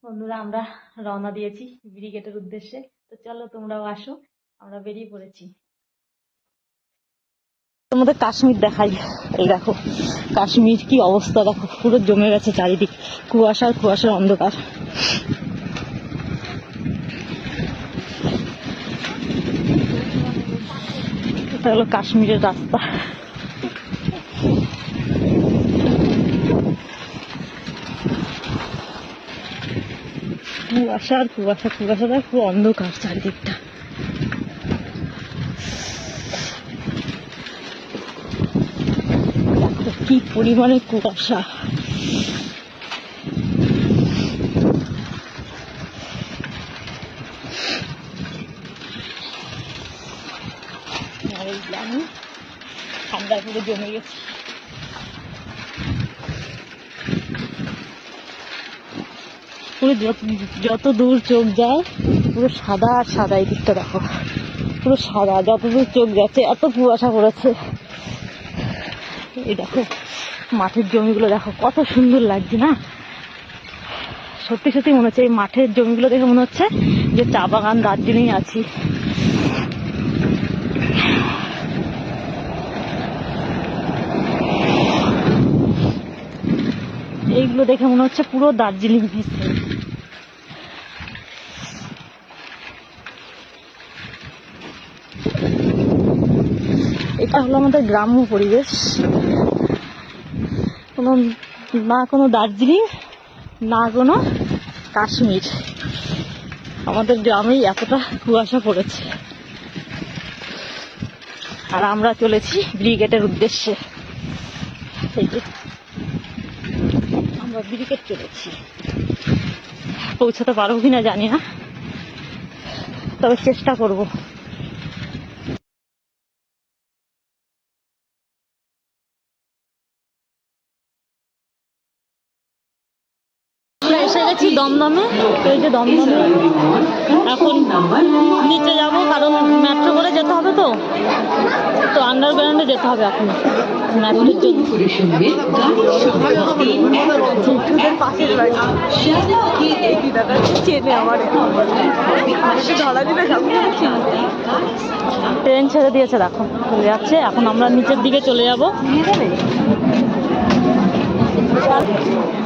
বন্ধুরা আমরা রওনা দিয়েছি ব্রিগেডের উদ্দেশ্যে। তো চলো তোমরাও আসো, আমরা বেরিয়ে পড়েছি। তোমাদের কাশ্মীর দেখাই। এই দেখো কাশ্মীর কি অবস্থা, দেখো পুরো জমে গেছে চারিদিক, কুয়াশার কুয়াশার অন্ধকার। এটা হলো কাশ্মীরের রাস্তা। কুয়াশা আর কুয়াশা, কুয়াশাটা পুরো অন্ধকার চারিদিকটা। দেখো কি পরিমাণে কুয়াশা। ঠান্ডা পুরো জমে গেছে। পুরো যত দূর চোখ যায় পুরো সাদা আর সাদা। এই দিকটা দেখো পুরো সাদা, যত দূর চোখ যাচ্ছে এত কুয়াশা পড়েছে। এই দেখো মাঠের জমিগুলো দেখো কত সুন্দর লাগছে না? সত্যি সত্যি মনে হচ্ছে এই মাঠের জমিগুলো দেখে মনে হচ্ছে যে চা বাগান দার্জিলিং আছি। এইগুলো দেখে মনে হচ্ছে পুরো দার্জিলিং এসেছে। এটা হলো আমাদের গ্রাম্য পরিবেশ, না কোনো দার্জিলিং না কোনো কাশ্মীর। আমাদের গ্রামেই এতটা কুয়াশা পড়েছে আর আমরা চলেছি ব্রিগেডের উদ্দেশ্যে। এই যে আমরা ব্রিগেড চলেছি, পৌঁছাতে পারবো কিনা জানি না, তবে চেষ্টা করব। এসে গেছি দমদমে। এই যে দমদমে, এখন নিচে যাব কারণ মেট্রো করে যেতে হবে। তো আন্ডারগ্রাউন্ডে যেতে হবে এখন মেট্রোর জন্য। ট্রেন ছেড়ে দিয়েছে, দেখো চলে যাচ্ছে। এখন আমরা নিচের দিকে চলে যাব।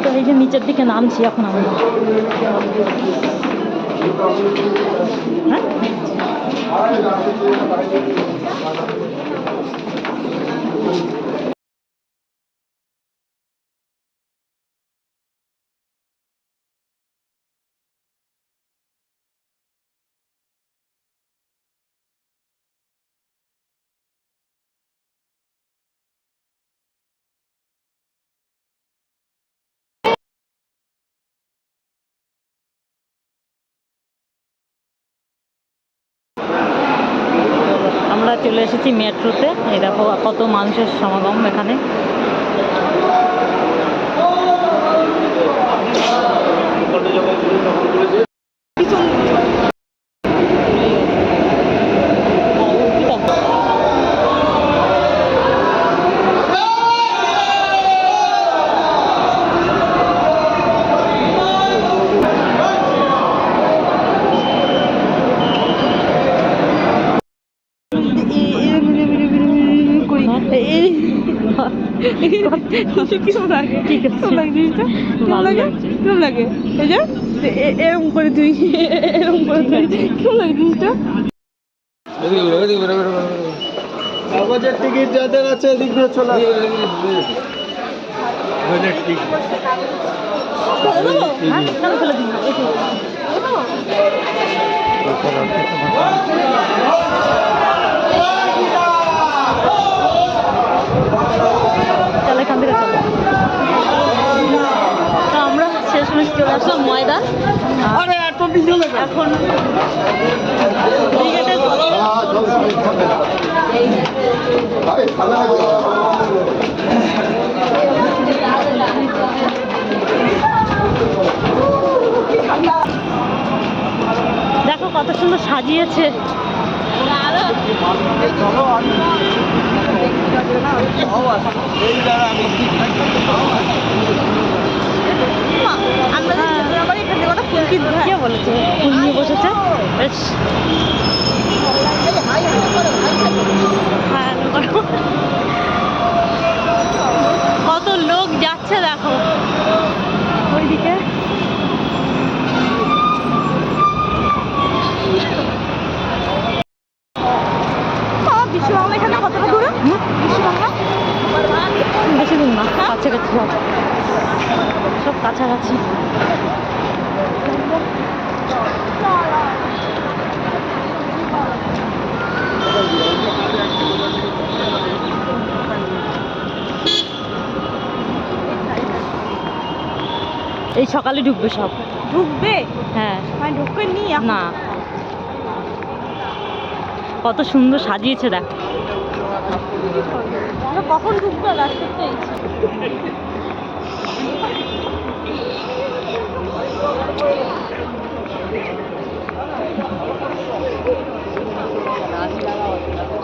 তো এই যে নিচের দিকে নামছি এখন আমরা। হ্যাঁ আমরা চলে এসেছি মেট্রোতে। এই দেখো কত মানুষের সমাগম এখানে। এরকম করে তুই এরকম করে তুই কেমন লাগে জিনিসটা? কাগজের টিকিট যাদের আছে এদিক দিয়ে চলে চলো এখান থেকে চলো। আমরা শেষমেশ চলে আসলাম ময়দান। এখন দেখো কত সুন্দর সাজিয়েছে। আমরা বেশ হ্যাঁ, কত লোক যাচ্ছে দেখো ওইদিকে। বিশ্ববাংলা এখানে কতটা দূরে? বিশ্ববাংলা বেশি দূর না, কাছাকাছি সব, সব কাছাকাছি। এই সকালে ঢুকবে সব। ঢুকবে? হ্যাঁ। ঢুকবে নি না, কত সুন্দর সাজিয়েছে দেখ। কখন ঢুকবে?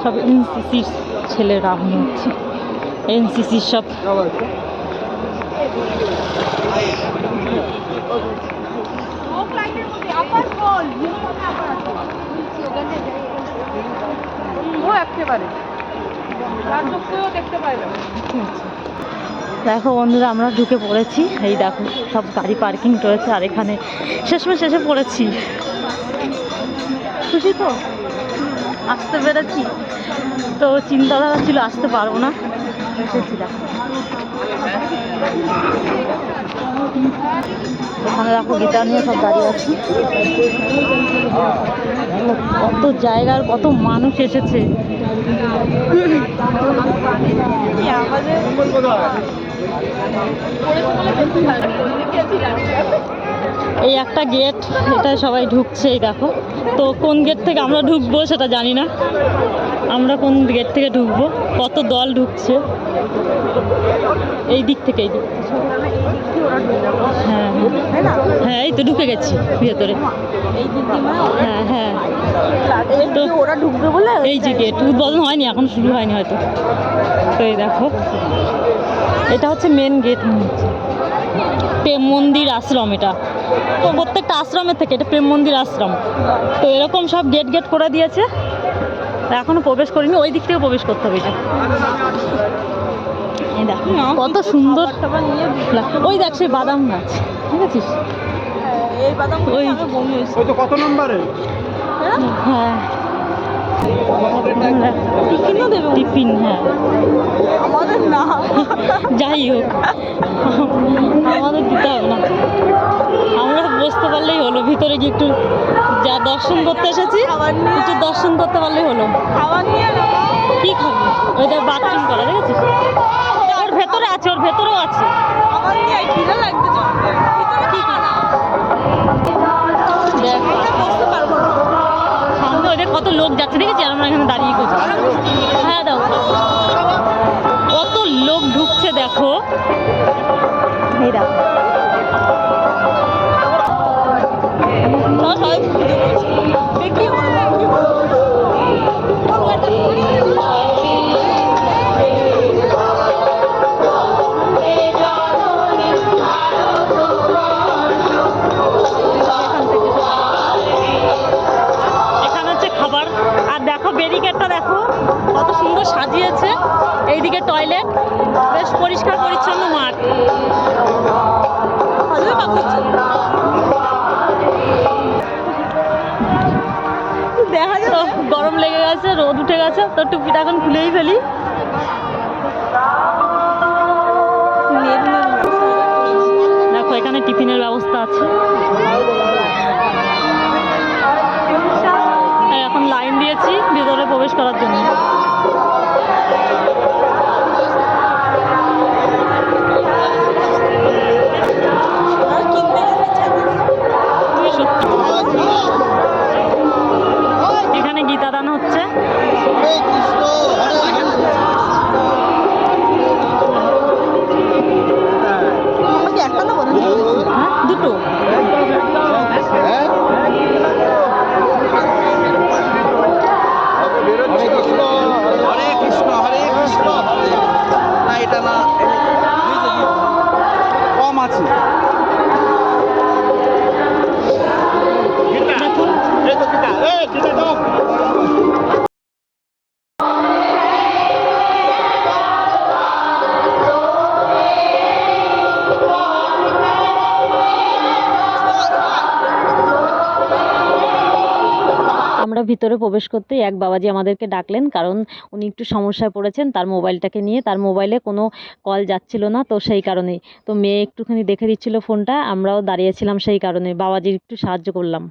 সব এনসিসির ছেলেরা মনে হচ্ছে, এনসিসির সব। দেখো বন্ধুরা, আমরা ঢুকে পড়েছি। এই দেখো সব গাড়ি পার্কিং রয়েছে, আর এখানে শেষমেশ এসে পড়েছি। খুশি তো, আসতে পেরেছি। তো চিন্তাধারা ছিল আসতে পারবো না, এসেছি। দেখো এখানে দেখো গিটার নিয়ে সব দাঁড়িয়ে আছি। কত জায়গার কত মানুষ এসেছে। এই একটা গেট, এটা সবাই ঢুকছে। এই দেখো, তো কোন গেট থেকে আমরা ঢুকবো সেটা জানি না। আমরা কোন গেট থেকে ঢুকবো? কত দল ঢুকছে এই দিক থেকে, এই দিক থেকে। হ্যাঁ হ্যাঁ, এই তো ঢুকে গেছি ভেতরে। হ্যাঁ হ্যাঁ, তো ওরা ঢুকবে বলে এই যে গেট উদ্বোধন হয়নি, এখন শুরু হয়নি হয়তো। তো এই দেখো, এটা হচ্ছে মেন গেট। প্রেম মন্দির আশ্রম, এটা তো প্রত্যেকটা আশ্রমের থেকে এটা প্রেম মন্দির আশ্রম। তো এরকম সব গেট গেট করে দিয়েছে, এখনো প্রবেশ করিনি। ওই দিক থেকে প্রবেশ করতে হবে। এটা এই দেখো কত সুন্দর। ওই দেখ সেই বাদাম গাছ, ঠিক আছে? এই বাদাম ওই তো কত নম্বরে? হ্যাঁ টিফিন, হ্যাঁ আমাদের না, যাই হোক আমাদের দিতে হবে না, আমরা বসতে পারলেই হলো। ভিতরে গিয়ে একটু যা দর্শন করতে এসেছি, একটু দর্শন করতে পারলেই হলো। কি খাবি? ওইটা বাথরুম করা, দেখেছিস? ওর ভেতরে আছে, ওর ভেতরেও আছে। সামনে ওদের কত লোক যাচ্ছে, দেখেছি? আমরা এখানে দাঁড়িয়ে করছি। হ্যাঁ দাও, কত লোক ঢুকছে দেখো। এই দেখো ব্যারিকেডটা দেখো কত সুন্দর সাজিয়েছে। এইদিকে টয়লেট, বেশ পরিষ্কার পরিচ্ছন্ন মাঠ। দেখা যায় গরম লেগে গেছে, রোদ উঠে গেছে, তো টুপিটা এখন খুলেই ফেলি। দেখো এখানে টিফিনের ব্যবস্থা আছে। এখন লাইন দিয়েছি ভিতরে প্রবেশ করার জন্য। এখানে গীতা দান হচ্ছে। দুটো হরে কৃষ্ণ হরে কৃষ্ণ আমরা ভিতরে প্রবেশ করতেই এক বাবাজি আমাদেরকে ডাকলেন, কারণ উনি একটু সমস্যায় পড়েছেন তার মোবাইলটাকে নিয়ে। তার মোবাইলে কোনো কল যাচ্ছিল না, তো সেই কারণেই। তো মেয়ে একটুখানি দেখে দিচ্ছিল ফোনটা, আমরাও দাঁড়িয়েছিলাম সেই কারণে, বাবাজির একটু সাহায্য করলাম।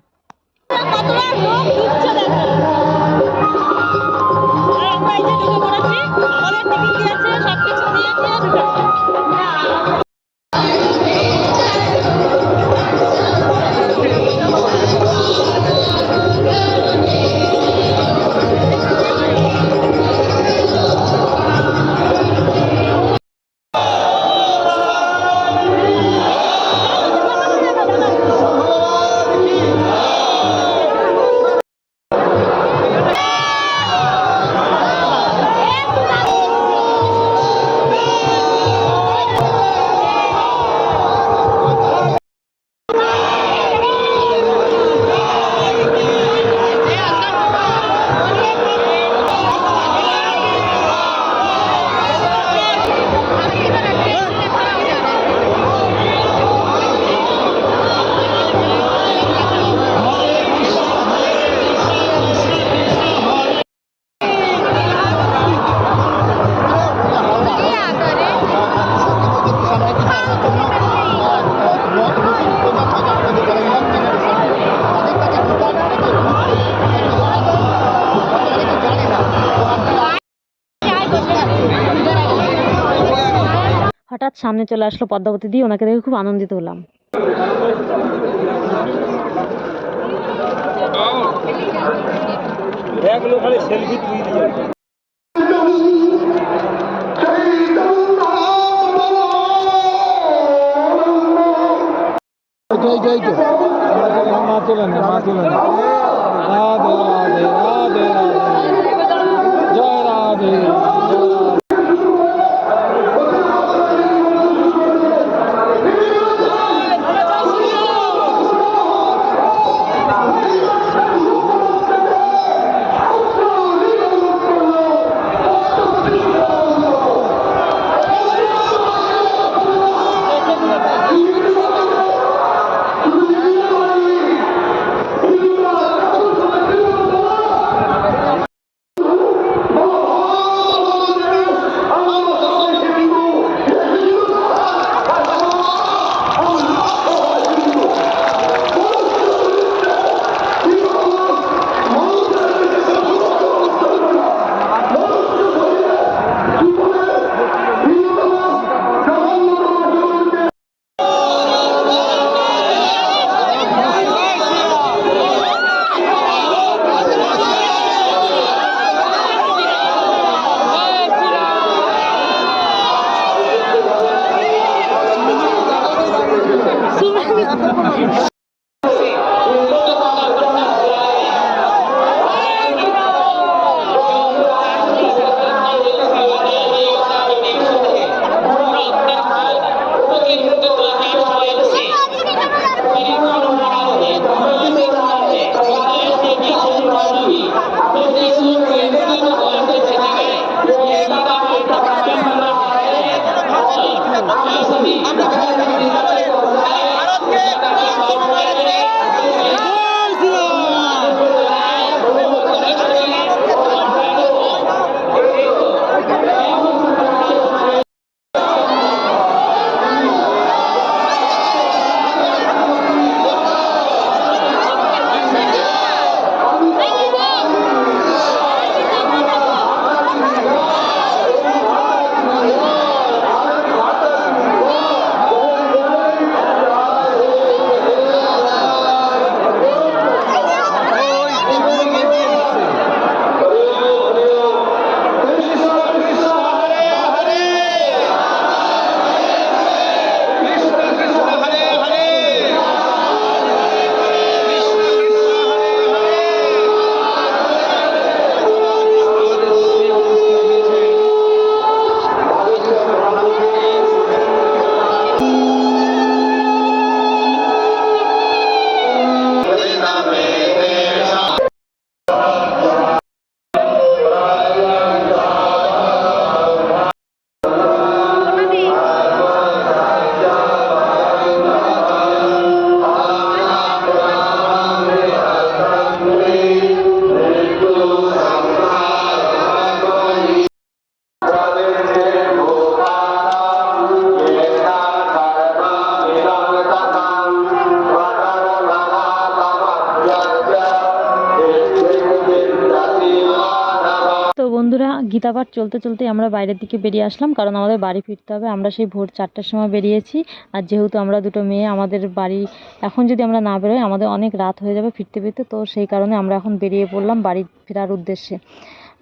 হঠাৎ সামনে চলে আসলো পদ্মাবতী দি, ওনাকে দেখে খুব আনন্দিত হলাম। মা তোলেন না, মা তোলেন না। রাধে রাধে রাধে রাধে, জয় রাধে। ভারতকে বন্ধুরা, গীতাপাঠ চলতে চলতে আমরা বাইরের দিকে বেরিয়ে আসলাম, কারণ আমাদের বাড়ি ফিরতে হবে। আমরা সেই ভোর 4টার সময় বেরিয়েছি, আর যেহেতু আমরা দুটো মেয়ে, আমাদের বাড়ি এখন যদি আমরা না বেরোই আমাদের অনেক রাত হয়ে যাবে ফিরতে ফিরতে। তো সেই কারণে আমরা এখন বেরিয়ে পড়লাম বাড়ি ফেরার উদ্দেশ্যে।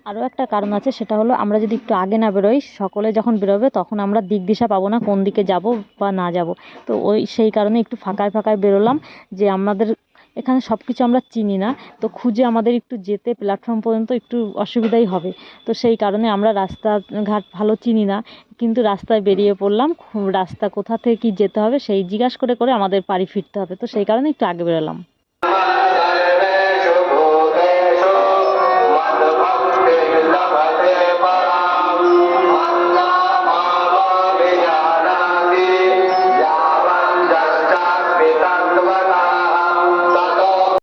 আরও একটা কারণ আছে, সেটা হলো আমরা যদি একটু আগে না বেরোই, সকলে যখন বেরোবে তখন আমরা দিক দিশা পাবো না কোন দিকে যাব বা না যাব। তো সেই কারণে একটু ফাঁকায় ফাঁকায় বেরোলাম, যে আমাদের এখানে সব কিছু আমরা চিনি না, তো খুঁজে আমাদের একটু যেতে প্ল্যাটফর্ম পর্যন্ত একটু অসুবিধাই হবে। তো সেই কারণে আমরা রাস্তাঘাট ভালো চিনি না, কিন্তু রাস্তায় বেরিয়ে পড়লাম। রাস্তা কোথা থেকে কী যেতে হবে সেই জিজ্ঞাসা করে করে আমাদের বাড়ি ফিরতে হবে, তো সেই কারণে একটু আগে বেরোলাম।